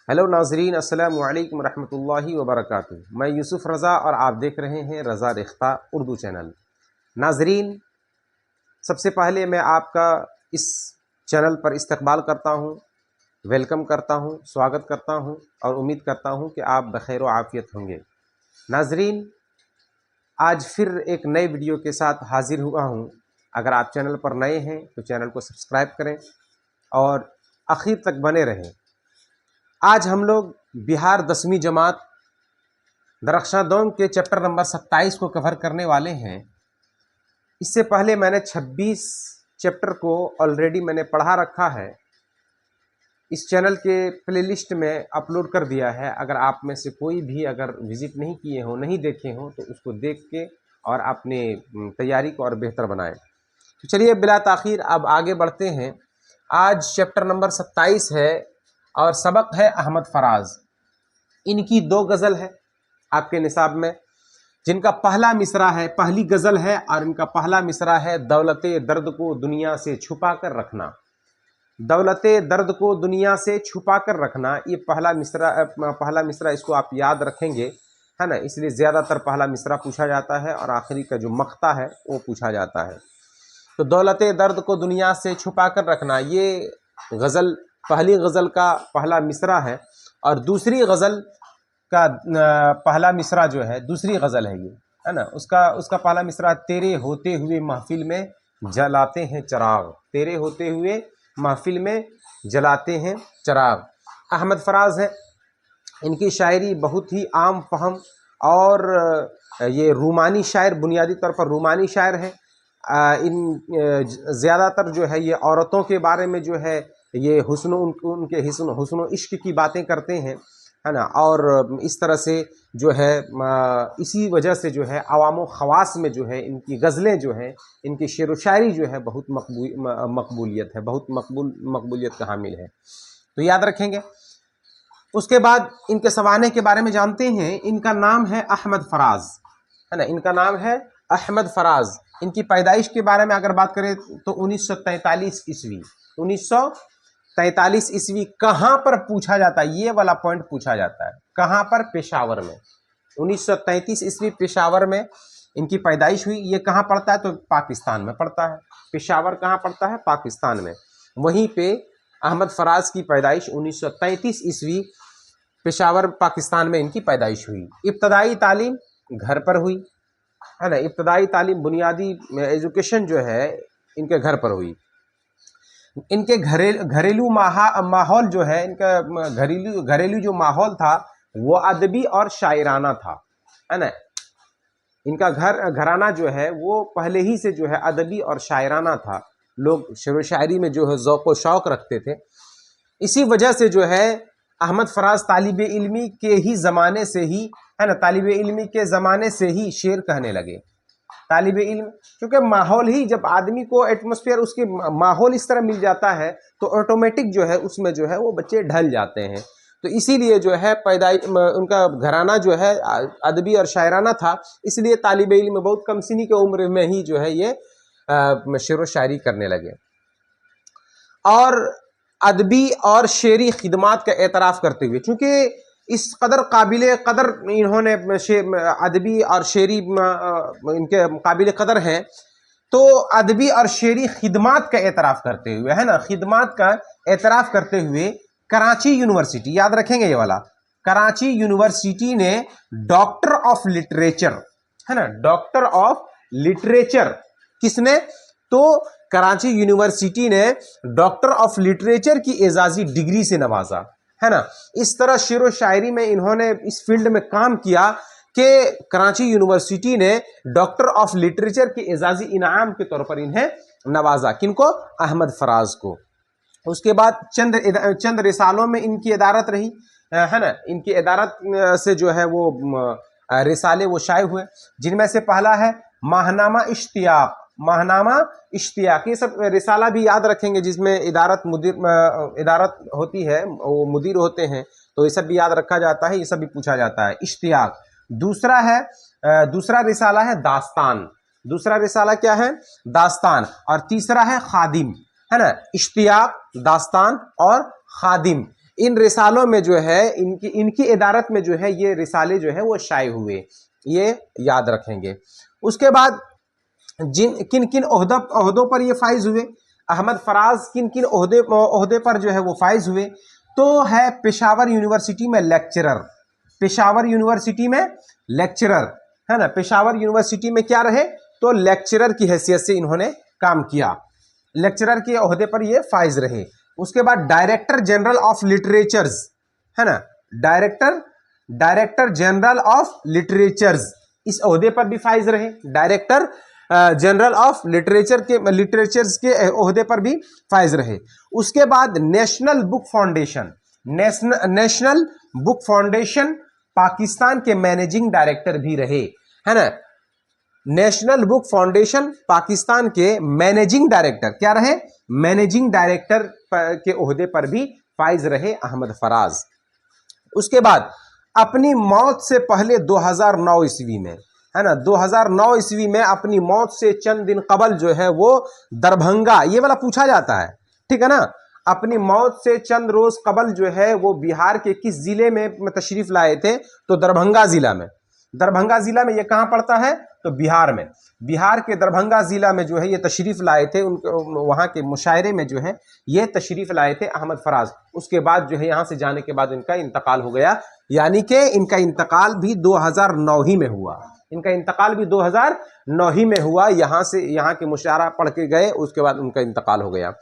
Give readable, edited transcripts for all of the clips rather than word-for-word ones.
Hello ناظرین، السلام علیکم ورحمۃ اللہ وبرکاتہ۔ میں یوسف رضا اور آپ دیکھ رہے ہیں رضا ریختہ اردو چینل۔ ناظرین، سب سے پہلے میں آپ کا اس چینل پر استقبال کرتا ہوں، ویلکم کرتا ہوں، سواگت کرتا ہوں اور امید کرتا ہوں کہ آپ بخیر و عافیت ہوں گے۔ ناظرین، آج پھر ایک نئے ویڈیو کے ساتھ حاضر ہوا ہوں۔ اگر آپ چینل پر نئے ہیں تو چینل کو سبسکرائب کریں اور آخر تک بنے رہیں۔ آج ہم لوگ بہار 10ویں جماعت درخشاں دوم کے چیپٹر نمبر 27 کو کور کرنے والے ہیں۔ اس سے پہلے میں نے 26 چیپٹر کو آلریڈی میں نے پڑھا رکھا ہے، اس چینل کے پلے لسٹ میں اپلوڈ کر دیا ہے۔ اگر آپ میں سے کوئی بھی اگر وزٹ نہیں کیے ہوں، نہیں دیکھے ہوں تو اس کو دیکھ کے اور اپنے تیاری کو اور بہتر بنائیں۔ تو چلیے بلا تاخیر اب آگے بڑھتے ہیں۔ آج چیپٹر نمبر 27 ہے اور سبق ہے احمد فراز۔ ان کی 2 غزل ہے آپ کے نصاب میں، جن کا پہلا مصرع ہے، پہلی غزل ہے اور ان کا پہلا مصرع ہے دولت درد کو دنیا سے چھپا کر رکھنا۔ دولت درد کو دنیا سے چھپا کر رکھنا، یہ پہلا مصرع اس کو آپ یاد رکھیں گے، ہے نا؟ اس لیے زیادہ تر پہلا مصرع پوچھا جاتا ہے اور آخری کا جو مقطع ہے وہ پوچھا جاتا ہے۔ تو دولت درد کو دنیا سے چھپا کر رکھنا، یہ غزل پہلی غزل کا پہلا مصرع ہے، اور دوسری غزل کا پہلا مصرع جو ہے، دوسری غزل ہے یہ، ہے نا؟ اس کا پہلا مصرع تیرے ہوتے ہوئے محفل میں جلاتے ہیں چراغ، تیرے ہوتے ہوئے محفل میں جلاتے ہیں چراغ۔ احمد فراز ہیں، ان کی شاعری بہت ہی عام فہم اور یہ رومانی شاعر، بنیادی طور پر رومانی شاعر ہیں۔ زیادہ تر جو ہے یہ عورتوں کے بارے میں جو ہے یہ ان کے حسن و عشق کی باتیں کرتے ہیں، ہے نا؟ اور اس طرح سے جو ہے اسی وجہ سے جو ہے عوام و خواص میں جو ہے ان کی غزلیں جو ہیں، ان کی شعر و شاعری جو ہے بہت مقبولیت ہے، بہت مقبولیت کا حامل ہے، تو یاد رکھیں گے۔ اس کے بعد ان کے سوانح کے بارے میں جانتے ہیں۔ ان کا نام ہے احمد فراز، ہے نا؟ ان کا نام ہے احمد فراز۔ ان کی پیدائش کے بارے میں اگر بات کریں تو 1943 عیسوی، 1943 عیسوی کہاں پر پوچھا جاتا ہے، یہ والا پوائنٹ پوچھا جاتا ہے، کہاں پر؟ پشاور میں۔ 1933 عیسوی پشاور میں ان کی پیدائش ہوئی۔ یہ کہاں پڑتا ہے تو پاکستان میں پڑتا ہے۔ پشاور کہاں پڑتا ہے؟ پاکستان میں۔ وہیں پہ احمد فراز کی پیدائش 1933 عیسوی پشاور پاکستان میں ان کی پیدائش ہوئی۔ ابتدائی تعلیم گھر پر ہوئی، ہے نا؟ ابتدائی تعلیم، بنیادی ایجوکیشن جو ہے ان کے گھر پر ہوئی۔ ان کے گھریلو ماحول جو ہے، ان کا گھریلو جو ماحول تھا وہ ادبی اور شاعرانہ تھا، ہے نا؟ ان کا گھرانہ جو ہے وہ پہلے ہی سے جو ہے ادبی اور شاعرانہ تھا۔ لوگ شعر و شاعری میں جو ہے ذوق و شوق رکھتے تھے۔ اسی وجہ سے جو ہے احمد فراز طالب علمی کے ہی زمانے سے ہی، ہے نا، طالب علمی کے زمانے سے ہی شعر کہنے لگے۔ طالب علم، کیونکہ ماحول ہی، جب آدمی کو ایٹماسفیئر، اس کے ماحول اس طرح مل جاتا ہے تو آٹومیٹک جو ہے اس میں جو ہے وہ بچے ڈھل جاتے ہیں۔ تو اسی لیے جو ہے ان کا گھرانہ جو ہے ادبی اور شاعرانہ تھا، اس لیے طالب علم بہت کم سنی کی عمر میں ہی جو ہے یہ شعر و شاعری کرنے لگے، اور ادبی اور شعری خدمات کا اعتراف کرتے ہوئے، چونکہ اس قدر قابل قدر انہوں نے ادبی اور شعری ان کے قابل قدر ہیں، تو ادبی اور شعری خدمات کا اعتراف کرتے ہوئے، ہے نا، خدمات کا اعتراف کرتے ہوئے کراچی یونیورسٹی، یاد رکھیں گے یہ والا، کراچی یونیورسٹی نے ڈاکٹر آف لٹریچر، ہے نا، ڈاکٹر آف لٹریچر کس نے؟ تو کراچی یونیورسٹی نے ڈاکٹر آف لٹریچر کی اعزازی ڈگری سے نوازا، ہے نا۔ اس طرح شعر و شاعری میں انہوں نے اس فیلڈ میں کام کیا کہ کراچی یونیورسٹی نے ڈاکٹر آف لٹریچر کے اعزازی انعام کے طور پر انہیں نوازا۔ کن کو؟ احمد فراز کو۔ اس کے بعد چند رسالوں میں ان کی ادارت رہی، ہے نا، ان کی ادارت سے جو ہے وہ رسالے وہ شائع ہوئے، جن میں سے پہلا ہے ماہنامہ اشتیاق۔ ماہنامہ اشتیاق، یہ سب رسالہ بھی یاد رکھیں گے، جس میں ادارت ہوتی ہے، وہ مدیر ہوتے ہیں، تو یہ سب بھی یاد رکھا جاتا ہے، یہ سب بھی پوچھا جاتا ہے۔ اشتیاق۔ دوسرا رسالہ ہے داستان۔ دوسرا رسالہ کیا ہے؟ داستان۔ اور تیسرا ہے خادم، ہے نا۔ اشتیاق، داستان اور خادم، इन रिसालों में जो है इनकी इदारत में जो है ये रिसाले जो है वो शाये हुए, ये याद रखेंगे। उसके बाद किन किन ओहदों पर ये फाइज हुए, अहमद फराज किन किन ओहदे पर जो है वो फाइज हुए, तो है पेशावर यूनिवर्सिटी में लेक्चरर, पेशावर यूनिवर्सिटी में लेक्चरर, है ना, पेशावर यूनिवर्सिटी में क्या रहे, तो लेक्चरर की हैसियत से इन्होंने काम किया, लेक्चरर के ओहदे पर ये फाइज रहे। उसके बाद डायरेक्टर जनरल ऑफ लिटरेचर्स, है ना, डायरेक्टर जनरल ऑफ लिटरेचर्स, इस ओहदे पर भी फाइज रहे, डायरेक्टर जनरल ऑफ लिटरेचर्स के ओहदे पर भी फाइज रहे। उसके बाद नेशनल बुक फाउंडेशन पाकिस्तान के मैनेजिंग डायरेक्टर भी रहे, है ना, नेशनल बुक फाउंडेशन पाकिस्तान के मैनेजिंग डायरेक्टर क्या रहे, मैनेजिंग डायरेक्टर के ओहदे पर भी फाइज रहे अहमद फराज। उसके बाद अपनी मौत से पहले 2009 ईस्वी में, है ना, 2009 ईस्वी में अपनी मौत से चंद दिन कबल जो है वो दरभंगा, ये वाला पूछा जाता है, ठीक है ना, अपनी मौत से चंद रोज कबल जो है वो बिहार के किस जिले में तशरीफ लाए थे, तो दरभंगा जिला में। दरभंगा जिला में ये कहाँ पड़ता है, तो बिहार में, बिहार के दरभंगा जिला में जो है ये तशरीफ लाए थे, वहाँ के मुशायरे में जो है ये तशरीफ लाए थे अहमद फराज। उसके बाद जो है यहाँ से जाने के बाद इनका इंतकाल हो गया, यानी कि इनका इंतकाल भी 2009 ही में हुआ, इनका इंतकाल भी 2009 ही में हुआ, यहाँ से यहाँ के मुशायरा पढ़ के गए, उसके बाद उनका इंतकाल हो गया।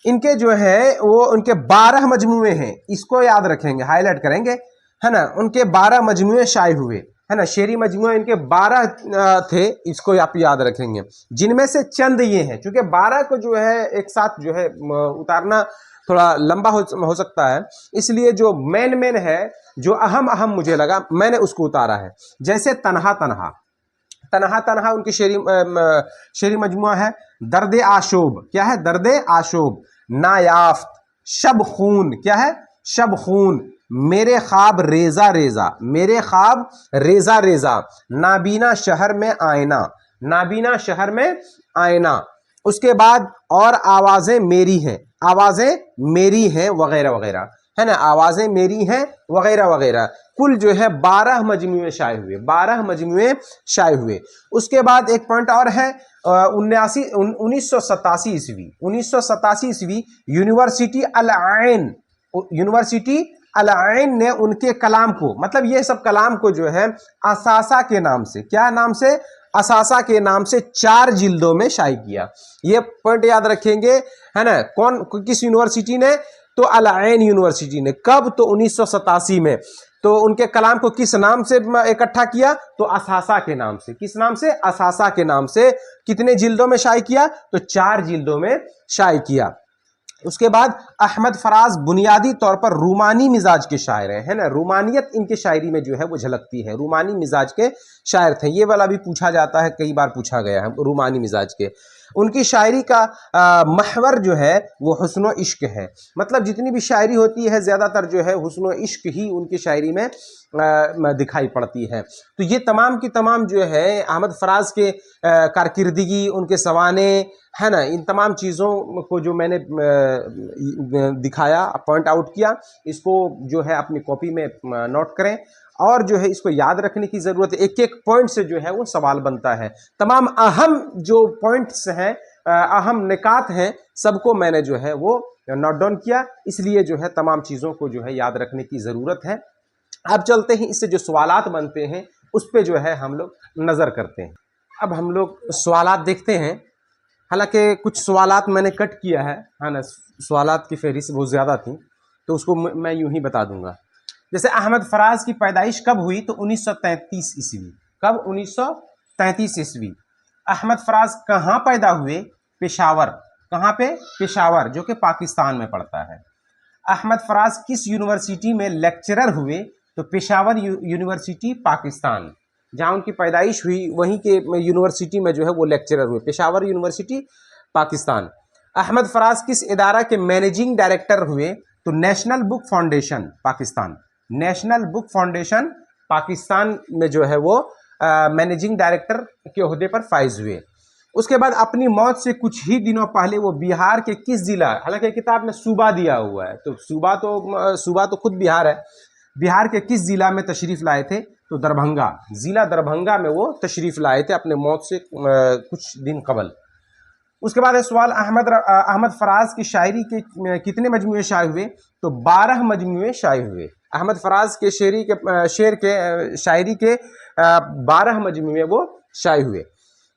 इनके जो है वो उनके 12 मजमुए हैं, इसको याद रखेंगे, हाईलाइट करेंगे, है ना, उनके 12 मजमुए शाये हुए, है ना, शेरी मजमुए इनके 12 थे, इसको आप याद रखेंगे, जिनमें से चंद ये हैं, क्योंकि 12 को जो है एक साथ जो है उतारना थोड़ा लंबा हो सकता है, इसलिए जो मेन है, जो अहम मुझे लगा, मैंने उसको उतारा है। जैसे तन्हा उनकी शेरी मजमुआ है, दर्द आशोब, क्या है, दर्द आशोब, नायाफ्त, शब खून, क्या है, शब खून, मेरे ख्वाब रेजा रेजा, मेरे ख्वाब रेजा रेजा, नाबीना शहर में आईना, नाबीना शहर में आईना। उसके बाद और आवाजें मेरी हैं, आवाजें मेरी हैं वगैरह वगैरह, है ना, आवाजें मेरी हैं वगैरह वगैरह। कुल जो है 12 मजमुए शाये हुए, 12 मजमुए शाये हुए। उसके बाद एक पॉइंट और है, 1987 ईस्वी यूनिवर्सिटी अल आइन ने उनके कलाम को, मतलब ये सब कलाम को जो है असासा के नाम से, क्या नाम से, असासा के नाम से 4 जिल्दों में शाये किया। ये पॉइंट याद रखेंगे, है ना, किस यूनिवर्सिटी ने, तो अल आइन यूनिवर्सिटी ने। कब, तो 1987 में। तो उनके कलाम को किस नाम से इकट्ठा किया, तो असासा के नाम से, किस नाम से, असासा के नाम से। कितने जिल्दों में शाये किया, तो 4 जिल्दों में शाये किया। उसके बाद अहमद फराज बुनियादी तौर पर रूमानी मिजाज के शायर है ना, रूमानियत इनके शायरी में जो है वो झलकती है, रूमानी मिजाज के शायर थे, ये वाला भी पूछा जाता है, कई बार पूछा गया है रूमानी मिजाज के। उनकी शायरी का महवर जो है वो हुस्न व इश्क है, मतलब जितनी भी शायरी होती है ज़्यादातर जो है हुस्न व इश्क ही उनकी शायरी में दिखाई पड़ती है। तो ये तमाम की तमाम जो है अहमद फराज के कारकिर्दगी, उनके सवाने, है ना, इन तमाम चीज़ों को जो मैंने दिखाया, पॉइंट आउट किया, इसको जो है अपनी कॉपी में नोट करें और जो है इसको याद रखने की ज़रूरत है। एक एक पॉइंट से जो है वो सवाल बनता है। तमाम अहम जो पॉइंट्स हैं, अहम निकात हैं, सबको मैंने जो है वो नोट डाउन किया, इसलिए जो है तमाम चीज़ों को जो है याद रखने की ज़रूरत है। अब चलते हैं, इससे जो सवालात बनते हैं उस पे जो है हम लोग नज़र करते हैं। अब हम लोग सवालात देखते हैं, हालांकि कुछ सवालात मैंने कट किया है ना, सवालात की फहरिस्त बहुत ज़्यादा थी, तो उसको मैं यूं ही बता दूंगा। जैसे अहमद फराज की पैदाइश कब हुई, तो 1933 ईस्वी। कब, 1933 ईस्वी। अहमद फराज कहाँ पैदा हुए, पेशावर। कहाँ पे, पेशावर, जो कि पाकिस्तान में पड़ता है। अहमद फराज किस यूनिवर्सिटी में लेक्चरर हुए, तो पेशावर यूनिवर्सिटी पाकिस्तान, जहाँ उनकी पैदाइश हुई वहीं के यूनिवर्सिटी में जो है वो लेक्चरर हुए, पेशावर यूनिवर्सिटी पाकिस्तान। अहमद फराज किस इदारा के मैनेजिंग डायरेक्टर हुए, तो national book foundation Pakistan, national book foundation Pakistan में जो है वो मैनेजिंग डायरेक्टर के ओहदे पर फाइज हुए। उसके बाद अपनी मौत से कुछ ही दिनों पहले वो बिहार के किस जिला, हालांकि किताब में सूबा दिया हुआ है, तो सूबा तो खुद बिहार है, बिहार के किस जिला में तशरीफ लाए थे? तो दरभंगा, जिला दरभंगा में वो तशरीफ लाए थे अपने मौत से कुछ दिन कबल। उसके बाद है सवाल, अहमद फराज की शायरी के कितने मजमूए शाये हुए? तो 12 मजमूए शाये हुए। अहमद फराज के शायरी के 12 मजमूए वो शाये हुए।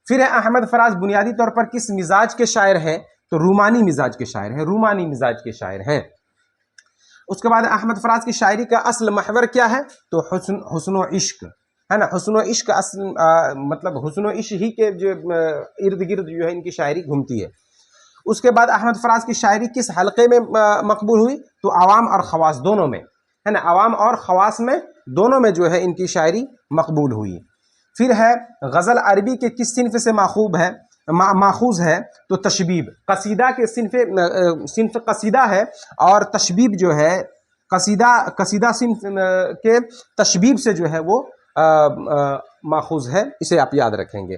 फिर है अहमद फराज बुनियादी तौर पर किस मिजाज के शायर हैं? तो रूमानी मिजाज के शायर हैं, रूमानी मिजाज के शायर हैं। उसके बाद अहमद फराज की शायरी का असल महवर क्या है? तो हुस्न व इश्क, है ना, हुस्न व इश्क मतलब हुस्न व इश्क ही के जो इर्द गिर्द जो है इनकी शायरी घूमती है। उसके बाद अहमद फराज की शायरी किस हलके में मकबूल हुई? तो आवाम और खवास दोनों में, है ना, आवाम और खवास में दोनों में जो है इनकी शायरी मकबूल हुई। फिर है गज़ल अरबी के किस सिन्फ से माखूज है? तो तशबीब, कसीदा के सिन्फ कसीदा है, और तशबीब जो है कसीदा सिन्फ के तशबीब से जो है वो माखूज है, इसे आप याद रखेंगे।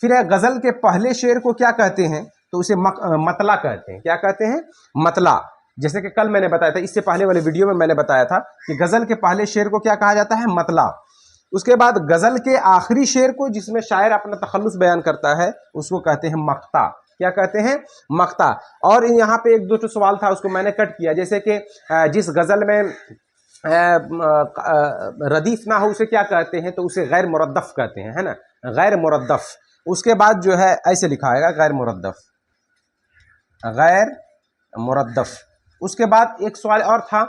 फिर है गज़ल के पहले शेर को क्या कहते हैं? तो उसे मतला कहते हैं। क्या कहते हैं? मतला। जैसे कि कल मैंने बताया था, इससे पहले वाले वीडियो में मैंने बताया था कि गज़ल के पहले शेर को क्या कहा जाता है? मतला। उसके बाद गज़ल के आखिरी शेर को, जिसमें शायर अपना तखल्लुस बयान करता है, उसको कहते हैं मक्ता। क्या कहते हैं? मक्ता। और यहाँ पे एक दो सवाल था, उसको मैंने कट किया, जैसे कि जिस गज़ल में रदीफ ना हो उसे क्या कहते हैं? तो उसे गैर मुरद्दफ कहते हैं, है ना, गैर मुरद्दफ। उसके बाद जो है ऐसे लिखा आएगा, गैर मुरद्दफ, गैर मुरद्दफ। उसके बाद एक सवाल और था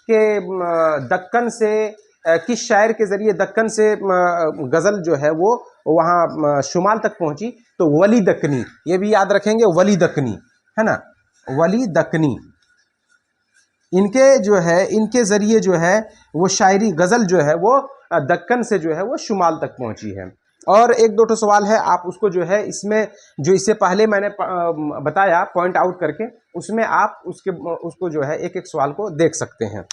कि दक्कन से किस शायर के ज़रिए दक्कन से गज़ल जो है वो वहाँ शुमाल तक पहुँची? तो वली दक्कनी, ये भी याद रखेंगे, वली दक्कनी, है ना, वली दक्कनी। इनके जो है इनके ज़रिए जो है वो शायरी गज़ल जो है वो दक्कन से जो है वो शुमाल तक पहुँची है। और एक दो सवाल है, आप उसको जो है इसमें जो इससे पहले मैंने बताया पॉइंट आउट करके, उसमें आप उसको जो है एक एक सवाल को देख सकते हैं।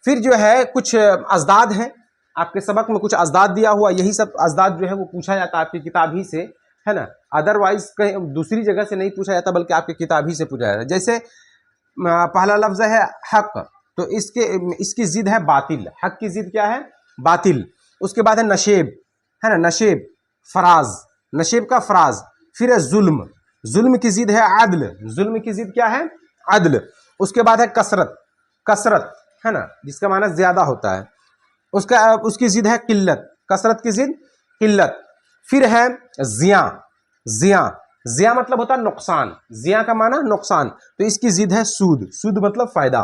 फिर जो है कुछ अज़दाद हैं, आपके सबक में कुछ अज़दाद दिया हुआ, यही सब अज़दाद जो है वो पूछा जाता है आपकी किताब ही से, है ना, अदरवाइज कहीं दूसरी जगह से नहीं पूछा जाता, बल्कि आपकी किताब ही से पूछा जाता है। जैसे पहला लफ्ज़ है हक, तो इसकी ज़िद है बातिल। हक की ज़िद क्या है? बातिल। उसके बाद है नशेब, है ना, नशेब, फराज, नशेब का फराज। फिर है जुल्म, जुल्म की ज़िद है अदल, जुल्म की ज़िद क्या है? अदल। उसके बाद है कसरत, कसरत, है ना, जिसका माना ज़्यादा होता है, उसकी ज़िद है किल्लत, कसरत की ज़िद किल्लत। फिर है ज़िया, ज़िया, ज़िया मतलब होता है नुकसान, ज़िया का माना नुकसान, तो इसकी ज़िद है सूद, सूद मतलब फ़ायदा।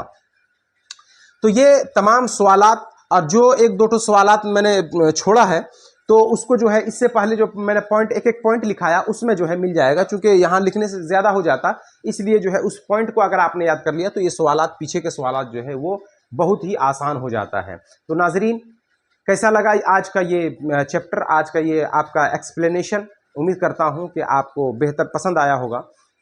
तो ये तमाम सवालात, और जो एक दो सवालात मैंने छोड़ा है, तो उसको जो है इससे पहले जो मैंने पॉइंट एक एक पॉइंट लिखाया उसमें जो है मिल जाएगा, चूँकि यहाँ लिखने से ज़्यादा हो जाता, इसलिए जो है उस पॉइंट को अगर आपने याद कर लिया तो ये सवालात, पीछे के सवालात जो है वो बहुत ही आसान हो जाता है। तो नाज़रीन, कैसा लगा आज का ये चैप्टर, आज का ये आपका एक्सप्लेनेशन? उम्मीद करता हूँ कि आपको बेहतर पसंद आया होगा,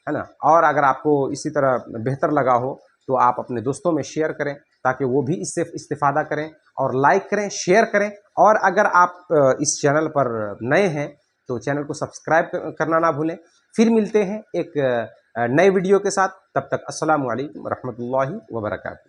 है ना, और अगर आपको इसी तरह बेहतर लगा हो तो आप अपने दोस्तों में शेयर करें, ताकि वो भी इससे इस्तिफ़ादा करें, और लाइक करें, शेयर करें। और अगर आप इस चैनल पर नए हैं तो चैनल को सब्सक्राइब करना ना भूलें। फिर मिलते हैं एक नए वीडियो के साथ, तब तक अस्सलामु अलैकुम रहमतुल्लाहि व बरकातहू।